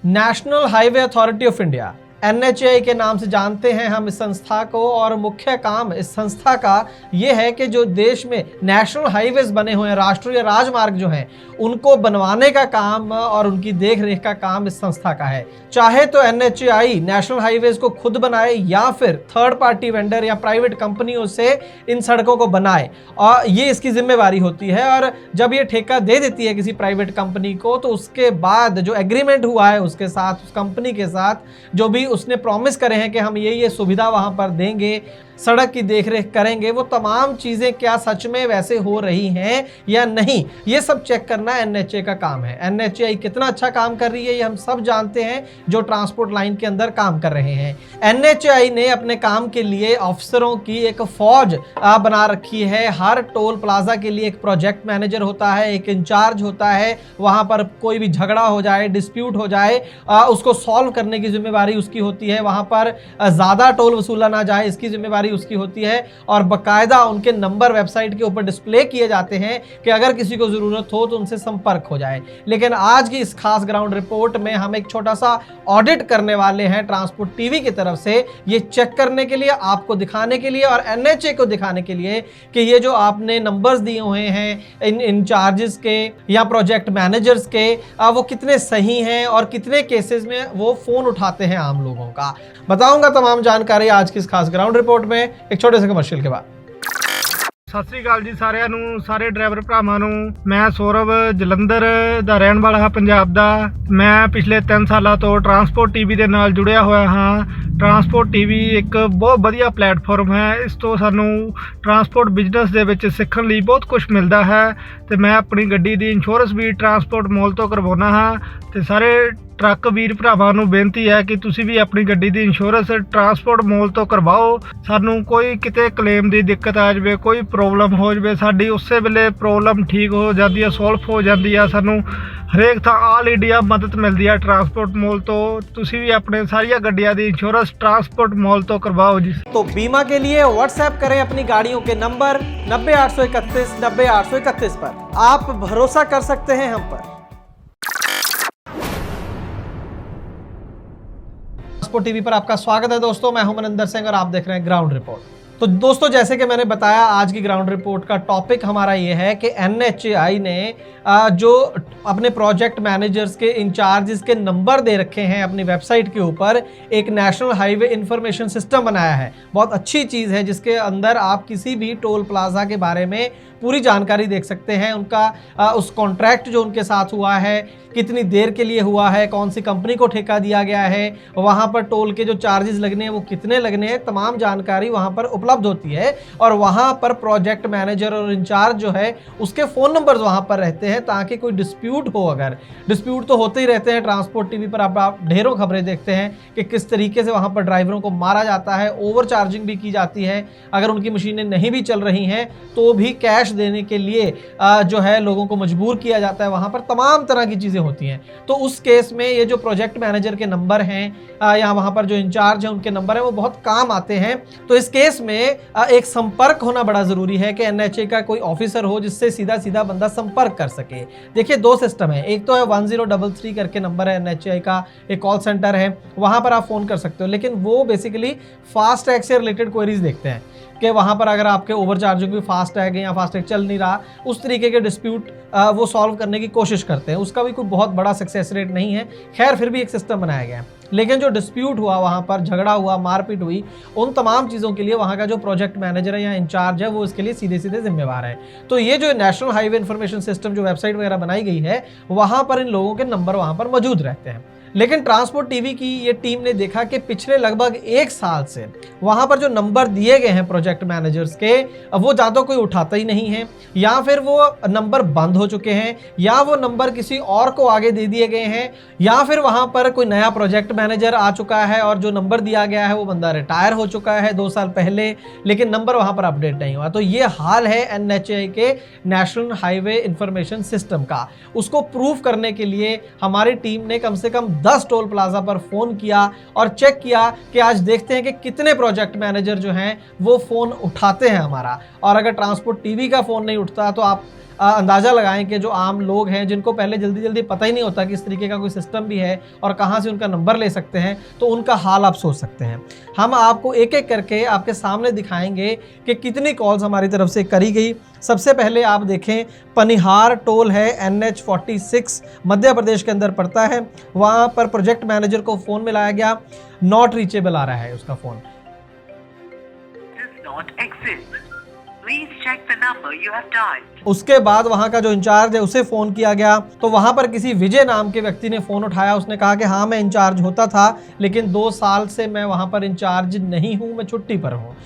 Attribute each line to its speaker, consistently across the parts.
Speaker 1: National highway authority of India NHAI के नाम से जानते हैं हम इस संस्था को, और मुख्य काम इस संस्था का ये है कि जो देश में नेशनल हाईवेज बने हुए हैं, राष्ट्रीय राजमार्ग जो हैं, उनको बनवाने का काम और उनकी देख रेख का काम इस संस्था का है। चाहे तो NHAI नेशनल हाईवेज को खुद बनाए या फिर थर्ड पार्टी वेंडर या प्राइवेट कंपनियों से इन सड़कों को बनाए, और ये इसकी जिम्मेवारी होती है। और जब ये ठेका दे देती है किसी प्राइवेट कंपनी को, तो उसके बाद जो एग्रीमेंट हुआ है उसके साथ, उस कंपनी के साथ, जो भी उसने प्रॉमिस करे हैं कि हम ये सुविधा वहां पर देंगे, सड़क की देखरेख करेंगे, वो तमाम चीजें क्या सच में वैसे हो रही हैं या नहीं, ये सब चेक करना NHAI का काम है। NHAI कितना अच्छा काम कर रही है ये हम सब जानते हैं जो ट्रांसपोर्ट लाइन के अंदर काम कर रहे हैं। NHAI ने अपने काम के लिए अफसरों की एक फौज बना रखी है। हर टोल प्लाजा के लिए एक प्रोजेक्ट मैनेजर होता है, एक इंचार्ज होता है। वहां पर कोई भी झगड़ा हो जाए, डिस्प्यूट हो जाए, उसको सॉल्व करने की जिम्मेवारी उसकी होती है। वहां पर ज्यादा टोल वसूला ना जाए, इसकी जिम्मेवारी उसकी होती है। और बकायदा उनके नंबर वेबसाइट के ऊपर डिस्प्ले किए जाते हैं कि अगर किसी को जरूरत हो तो उनसे संपर्क हो जाए। लेकिन आज की इस खास ग्राउंड रिपोर्ट में हम एक छोटा सा ऑडिट करने वाले हैं ट्रांसपोर्ट टीवी की तरफ से, ये चेक करने के लिए, आपको दिखाने के लिए और NHAI को दिखाने के लिए कि ये जो आपने नंबर्स दिए हुए हैं इन इंचार्जेस के या प्रोजेक्ट मैनेजर्स के, वो कितने सही हैं और कितने केसेस में वो फोन उठाते हैं आम लोगों का। बताऊंगा तमाम जानकारी आज की इस खास ग्राउंड रिपोर्ट में, एक छोटे से कमर्शियल के बाद।
Speaker 2: सत श्री अकाल जी सारिਆਂ ਨੂੰ, ਸਾਰੇ ਡਰਾਈਵਰ ਭਰਾਵਾਂ ਨੂੰ। ਮੈਂ ਸੌਰਵ ਜਲੰਧਰ ਦਾ ਰਹਿਣ ਵਾਲਾ ਹਾਂ, ਪੰਜਾਬ ਦਾ। ਮੈਂ ਪਿਛਲੇ 3 ਸਾਲਾਂ ਤੋਂ ਟਰਾਂਸਪੋਰਟ ਟੀਵੀ ਦੇ ਨਾਲ ਜੁੜਿਆ ਹੋਇਆ ਹਾਂ। ਟਰਾਂਸਪੋਰਟ ਟੀਵੀ ਇੱਕ ਬਹੁਤ ਵਧੀਆ ਪਲੇਟਫਾਰਮ ਹੈ। ਇਸ ਤੋਂ ਸਾਨੂੰ ਟਰਾਂਸਪੋਰਟ ਬਿਜ਼ਨਸ ਦੇ ਵਿੱਚ ਸਿੱਖਣ ਲਈ ਬਹੁਤ ਕੁਝ ਮਿਲਦਾ ਹੈ ਤੇ ਮੈਂ ਆਪਣੀ ਗੱਡੀ ਦੀ ਇੰਸ਼ੋਰੈਂਸ ਵੀ ਟਰਾਂਸਪੋਰਟ ਮੋਲ ਤੋਂ ਕਰਵਾਉਣਾ ਹਾਂ। ਤੇ ਸਾਰੇ ट्रक वीर भरावां नूं बेनती है कि तुसीं भी अपनी गड्डी दी इंश्योरेंस ट्रांसपोर्ट मोल तो करवाओ। सानूं कोई किते क्लेम दी दिक्कत आ जाए, कोई प्रॉब्लम हो जाए, साडी उसे वेले प्रॉब्लम ठीक हो जाती है, सॉल्व हो जाती है। सानूं हरेक थां ऑल इंडिया मदद मिलती है ट्रांसपोर्ट मोल तो। तुसीं भी अपने सारिया गड्डियां दी इंश्योरेंस ट्रांसपोर्ट मोल तो करवाओ जी।
Speaker 1: तो बीमा के लिए व्हाट्सएप करें अपनी गाड़ियों के नंबर 90 831 90 831 पर। आप भरोसा कर सकते हैं हम पर। ट्रांसपोर्ट टीवी पर आपका स्वागत है दोस्तों, मैं हूं मनिंदर सिंह और आप देख रहे हैं ग्राउंड रिपोर्ट। तो दोस्तों, जैसे कि मैंने बताया, आज की ग्राउंड रिपोर्ट का टॉपिक हमारा ये है कि NHAI ने जो अपने प्रोजेक्ट मैनेजर्स के इंचार्जेस के नंबर दे रखे हैं अपनी वेबसाइट के ऊपर, एक नेशनल हाईवे इंफॉर्मेशन सिस्टम बनाया है। बहुत अच्छी चीज़ है जिसके अंदर आप किसी भी टोल प्लाजा के बारे में पूरी जानकारी देख सकते हैं। उनका उस कॉन्ट्रैक्ट जो उनके साथ हुआ है, कितनी देर के लिए हुआ है, कौन सी कंपनी को ठेका दिया गया है, वहाँ पर टोल के जो चार्जेस लगने हैं वो कितने लगने हैं, तमाम जानकारी वहाँ पर उपलब्ध होती है। और वहाँ पर प्रोजेक्ट मैनेजर और इंचार्ज जो है उसके फ़ोन नंबर्स वहाँ पर रहते हैं, ताकि कोई डिस्प्यूट हो, अगर डिस्प्यूट तो होते ही रहते हैं। ट्रांसपोर्ट टीवी पर आप ढेरों खबरें देखते हैं कि किस तरीके से वहाँ पर ड्राइवरों को मारा जाता है, ओवर चार्जिंग भी की जाती है। अगर उनकी मशीनें नहीं भी चल रही हैं तो भी कैश देने के लिए जो है लोगों को मजबूर किया जाता है। वहाँ पर तमाम तरह की चीज़ें होती हैं। तो उस केस में ये जो प्रोजेक्ट मैनेजर के नंबर हैं या वहाँ पर जो इंचार्ज हैं उनके नंबर हैं, वो बहुत काम आते हैं। तो इस केस में एक संपर्क होना बड़ा ज़रूरी है कि NHAI का कोई ऑफिसर हो जिससे सीधा सीधा बंदा संपर्क कर सके। देखिए, 2 सिस्टम है। एक तो है 1033 करके नंबर है NHAI का, एक कॉल सेंटर है, वहाँ पर आप फ़ोन कर सकते हो। लेकिन वो बेसिकली फास्ट टैग से रिलेटेड क्वेरीज देखते हैं कि वहाँ पर अगर आपके ओवर चार्जिंग भी फास्ट टैग है या फास्ट टैग चल नहीं रहा, उस तरीके के डिस्प्यूट वो सॉल्व करने की कोशिश करते हैं। उसका भी कोई बहुत बड़ा सक्सेस रेट नहीं है, खैर फिर भी एक सिस्टम बनाया गया है। लेकिन जो डिस्प्यूट हुआ, वहाँ पर झगड़ा हुआ, मारपीट हुई, उन तमाम चीज़ों के लिए वहाँ का जो प्रोजेक्ट मैनेजर है या इंचार्ज है वो इसके लिए सीधे सीधे जिम्मेवार है। तो ये जो नेशनल हाईवे इंफॉर्मेशन सिस्टम जो वेबसाइट वगैरह बनाई गई है, वहाँ पर इन लोगों के नंबर वहाँ पर मौजूद रहते हैं। लेकिन ट्रांसपोर्ट टीवी की ये टीम ने देखा कि पिछले लगभग 1 साल से वहाँ पर जो नंबर दिए गए हैं प्रोजेक्ट मैनेजर्स के, वो ज़्यादा कोई उठाता ही नहीं है, या फिर वो नंबर बंद हो चुके हैं, या वो नंबर किसी और को आगे दे दिए गए हैं, या फिर वहाँ पर कोई नया प्रोजेक्ट मैनेजर आ चुका है और जो नंबर दिया गया है वो बंदा रिटायर हो चुका है 2 साल पहले, लेकिन नंबर वहाँ पर अपडेट नहीं हुआ। तो ये हाल है NHAI के नेशनल हाईवे इंफॉर्मेशन सिस्टम का। उसको प्रूव करने के लिए हमारी टीम ने कम से कम 10 टोल प्लाजा पर फ़ोन किया और चेक किया कि आज देखते हैं कि कितने प्रोजेक्ट मैनेजर जो हैं वो फ़ोन उठाते हैं हमारा। और अगर ट्रांसपोर्ट टीवी का फ़ोन नहीं उठता तो आप अंदाज़ा लगाएं कि जो आम लोग हैं जिनको पहले जल्दी जल्दी पता ही नहीं होता कि इस तरीके का कोई सिस्टम भी है और कहाँ से उनका नंबर ले सकते हैं, तो उनका हाल आप सोच सकते हैं। हम आपको एक एक करके आपके सामने दिखाएंगे कि कितनी कॉल्स हमारी तरफ से करी गई। सबसे पहले आप देखें, पनिहार टोल है, NH46 मध्य प्रदेश के अंदर पड़ता है। वहाँ पर प्रोजेक्ट मैनेजर को फ़ोन मिलाया गया, नॉट रीचेबल आ रहा है उसका phone.
Speaker 3: Please check the number you have dialed.
Speaker 1: उसके बाद वहाँ का जो इंचार्ज है उसे फ़ोन किया गया, तो वहाँ पर किसी विजय नाम के व्यक्ति ने फ़ोन उठाया। उसने कहा कि हाँ मैं इंचार्ज होता था, लेकिन 2 साल से मैं वहाँ पर इंचार्ज नहीं हूँ, मैं छुट्टी पर हूँ।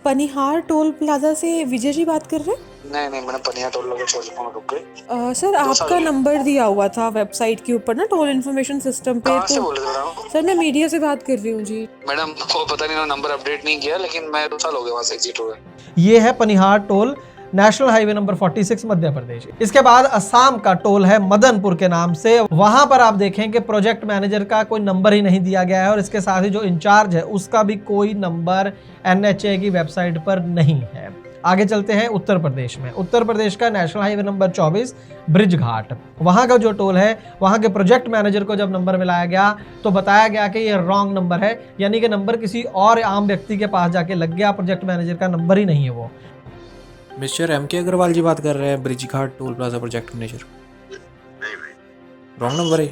Speaker 4: पनिहार टोल प्लाजा से विजय जी बात कर रहे हैं?
Speaker 5: नहीं मैडम, पनिया टोल लोग छोड़ फोन रुक गए।
Speaker 4: सर आपका नंबर दिया हुआ था वेबसाइट के ऊपर ना, टोल इन्फॉर्मेशन सिस्टम पे।
Speaker 5: कहाँ से
Speaker 4: तो
Speaker 5: बोल रहे थे मैडम?
Speaker 4: सर मैं मीडिया से बात कर रही हूँ जी।
Speaker 5: मैडम वो पता नहीं, नंबर अपडेट नहीं किया, लेकिन मैं 2 साल हो गए वहाँ से एग्जिट हुए।
Speaker 1: ये है Panihar toll, national highway number 46 Madhya Pradesh. इसके बाद असम का टोल है मदनपुर के नाम से। वहां पर आप देखें कि प्रोजेक्ट मैनेजर का कोई नंबर ही नहीं दिया गया है और इसके साथ ही जो इंचार्ज है उसका भी कोई नंबर NHAI की वेबसाइट पर नहीं है। आगे चलते हैं उत्तर प्रदेश में। उत्तर प्रदेश का नेशनल हाईवे नंबर 24 ब्रिज घाट, वहां का जो टोल है, वहां के प्रोजेक्ट मैनेजर को जब नंबर मिलाया गया तो बताया गया कि ये रॉन्ग नंबर है, यानी कि नंबर किसी और आम व्यक्ति के पास जाके लग गया, प्रोजेक्ट मैनेजर का नंबर ही नहीं है वो।
Speaker 6: मिस्टर MK अग्रवाल जी बात कर रहे हैं, bridge Ghat toll plaza project manager. Wrong number है।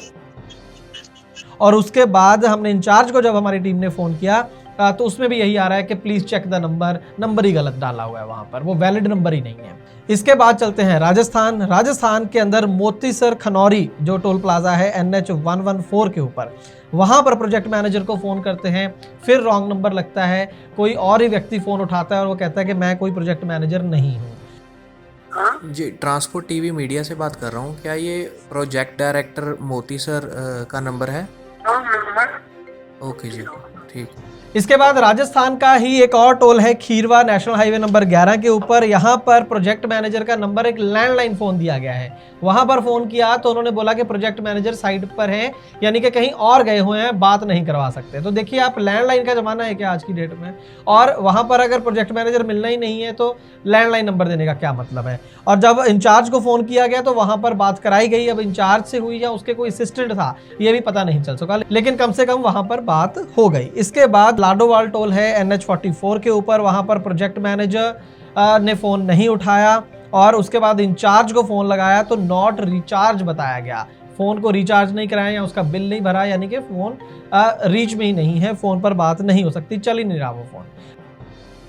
Speaker 1: और उसके बाद हमने इंचार्ज को जब हमारी टीम ने फ़ोन किया तो उसमें भी यही आ रहा है कि प्लीज़ चेक द नंबर ही गलत डाला हुआ है वहाँ पर, वो वैलिड नंबर ही नहीं है। इसके बाद चलते हैं राजस्थान के अंदर मोतीसर खनौरी जो टोल प्लाजा है NH114 के ऊपर, वहाँ पर प्रोजेक्ट मैनेजर को फ़ोन करते हैं, फिर रॉन्ग नंबर लगता है, कोई और ही व्यक्ति फ़ोन उठाता है और वो कहता है कि मैं कोई प्रोजेक्ट मैनेजर नहीं हूँ।
Speaker 6: जी, ट्रांसपोर्ट टीवी मीडिया से बात कर रहा हूँ। क्या ये प्रोजेक्ट डायरेक्टर मोती सर का नंबर है? ओके जी, ठीक।
Speaker 1: इसके बाद राजस्थान का ही एक और टोल है खीरवा, नेशनल हाईवे नंबर 11 के ऊपर। यहाँ पर प्रोजेक्ट मैनेजर का नंबर एक लैंडलाइन फ़ोन दिया गया है। वहाँ पर फ़ोन किया तो उन्होंने बोला कि प्रोजेक्ट मैनेजर साइट पर हैं, यानी कि कहीं और गए हुए हैं, बात नहीं करवा सकते। तो देखिए आप, लैंडलाइन का ज़माना है क्या आज की डेट में, और वहाँ पर अगर प्रोजेक्ट मैनेजर मिलना ही नहीं है तो लैंडलाइन नंबर देने का क्या मतलब है। और जब इंचार्ज को फ़ोन किया गया तो वहाँ पर बात कराई गई। अब इंचार्ज से हुई या उसके कोई असिस्टेंट था ये भी पता नहीं चल सका, लेकिन कम से कम वहाँ पर बात हो गई। इसके बाद लाडोवाल टोल है NH44 के ऊपर, वहाँ पर प्रोजेक्ट मैनेजर ने फ़ोन नहीं उठाया और उसके बाद इंचार्ज को फ़ोन लगाया तो नॉट रिचार्ज बताया गया। फ़ोन को रिचार्ज नहीं कराया या उसका बिल नहीं भरा, यानी कि फ़ोन रीच में ही नहीं है, फ़ोन पर बात नहीं हो सकती, चल ही नहीं रहा वो फ़ोन।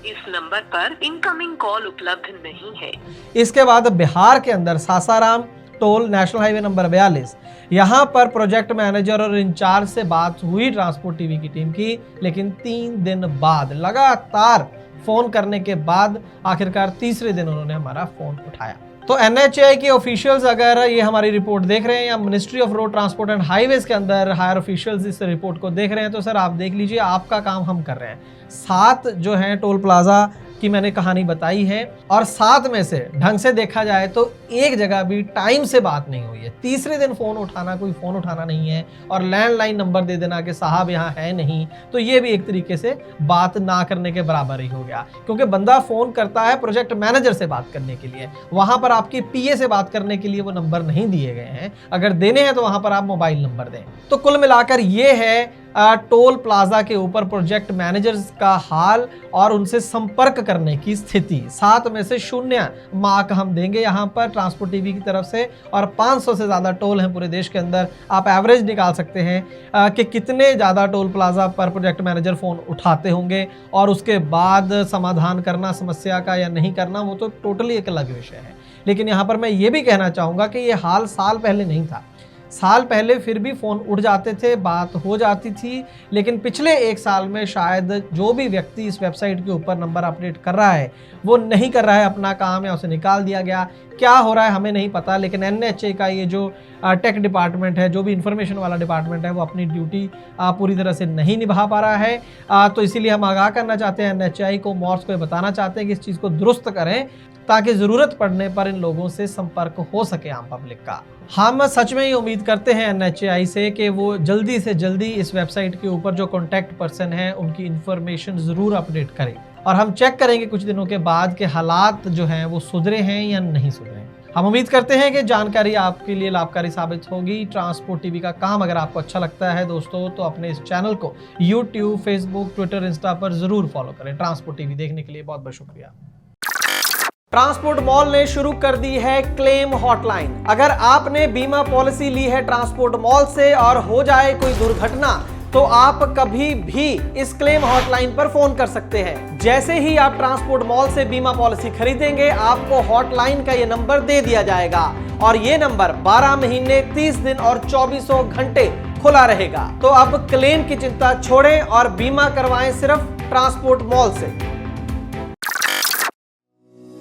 Speaker 3: इस नंबर पर इनकमिंग कॉल उपलब्ध नहीं है।
Speaker 1: इसके बाद बिहार के अंदर Sasaram toll, national highway number 42, यहाँ पर प्रोजेक्ट मैनेजर और इंचार्ज से बात हुई ट्रांसपोर्ट टीवी की टीम की, लेकिन 3 दिन बाद लगातार फ़ोन करने के बाद आखिरकार तीसरे दिन उन्होंने हमारा फ़ोन उठाया। तो NHAI के ऑफिशियल्स अगर ये हमारी रिपोर्ट देख रहे हैं या ministry of road transport and highways के अंदर हायर ऑफिशियल्स इस रिपोर्ट को देख रहे हैं तो सर आप देख लीजिए, आपका काम हम कर रहे हैं। 7 जो हैं टोल प्लाजा की मैंने कहानी बताई है और 7 में से ढंग से देखा जाए तो एक जगह भी टाइम से बात नहीं हुई है। तीसरे दिन फ़ोन उठाना कोई फ़ोन उठाना नहीं है और लैंडलाइन नंबर दे देना कि साहब यहाँ है नहीं, तो ये भी एक तरीके से बात ना करने के बराबर ही हो गया, क्योंकि बंदा फ़ोन करता है प्रोजेक्ट मैनेजर से बात करने के लिए, वहाँ पर आपकी PA से बात करने के लिए वो नंबर नहीं दिए गए हैं। अगर देने हैं तो वहाँ पर आप मोबाइल नंबर दें। तो कुल मिलाकर ये है टोल प्लाजा के ऊपर प्रोजेक्ट मैनेजर्स का हाल और उनसे संपर्क करने की स्थिति। 7 में से 0 मार्क हम देंगे यहाँ पर ट्रांसपोर्ट टीवी की तरफ से, और 500 से ज़्यादा टोल हैं पूरे देश के अंदर। आप एवरेज निकाल सकते हैं कि कितने ज़्यादा टोल प्लाजा पर प्रोजेक्ट मैनेजर फ़ोन उठाते होंगे, और उसके बाद समाधान करना समस्या का या नहीं करना वो तो टोटली एक अलग विषय है। लेकिन यहाँ पर मैं ये भी कहना चाहूँगा कि ये हाल साल पहले नहीं था। साल पहले फिर भी फ़ोन उठ जाते थे, बात हो जाती थी, लेकिन पिछले 1 साल में शायद जो भी व्यक्ति इस वेबसाइट के ऊपर नंबर अपडेट कर रहा है वो नहीं कर रहा है अपना काम, या उसे निकाल दिया गया। क्या हो रहा है हमें नहीं पता, लेकिन NHAI का ये जो टेक डिपार्टमेंट है, जो भी इंफॉर्मेशन वाला डिपार्टमेंट है, वो अपनी ड्यूटी पूरी तरह से नहीं निभा पा रहा है। तो इसीलिए हम आगाह करना चाहते हैं NHAI को, मॉर्स को बताना चाहते हैं कि इस चीज़ को दुरुस्त करें ताकि ज़रूरत पड़ने पर इन लोगों से संपर्क हो सके आम पब्लिक का। हम सच में ही उम्मीद करते हैं NHAI से कि वो जल्दी से जल्दी इस वेबसाइट के ऊपर जो कॉन्टैक्ट पर्सन है उनकी इन्फॉर्मेशन ज़रूर अपडेट करें। और हम चेक करेंगे कुछ दिनों के बाद कि हालात जो हैं वो सुधरे हैं या नहीं सुधरे हैं। हम उम्मीद करते हैं कि जानकारी आपके लिए लाभकारी साबित होगी। ट्रांसपोर्ट टीवी का काम अगर आपको अच्छा लगता है दोस्तों तो अपने इस चैनल को यूट्यूब, फेसबुक, ट्विटर, इंस्टा पर जरूर फॉलो करें। ट्रांसपोर्ट टीवी देखने के लिए बहुत बहुत शुक्रिया। ट्रांसपोर्ट मॉल ने शुरू कर दी है क्लेम हॉटलाइन। अगर आपने बीमा पॉलिसी ली है ट्रांसपोर्ट मॉल से और हो जाए कोई दुर्घटना तो आप कभी भी इस क्लेम हॉटलाइन पर फोन कर सकते हैं। जैसे ही आप ट्रांसपोर्ट मॉल से बीमा पॉलिसी खरीदेंगे आपको हॉटलाइन का ये नंबर दे दिया जाएगा और ये नंबर 12 महीने, 30 दिन और 24 घंटे खुला रहेगा। तो अब क्लेम की चिंता छोड़ें और बीमा करवाएं सिर्फ ट्रांसपोर्ट मॉल से।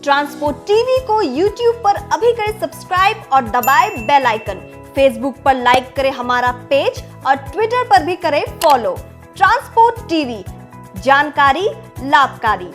Speaker 7: ट्रांसपोर्ट टीवी को YouTube पर अभी करें सब्सक्राइब और दबाएं बेल आइकन। फेसबुक पर लाइक करें हमारा पेज और ट्विटर पर भी करें फॉलो। ट्रांसपोर्ट टीवी, जानकारी लाभकारी।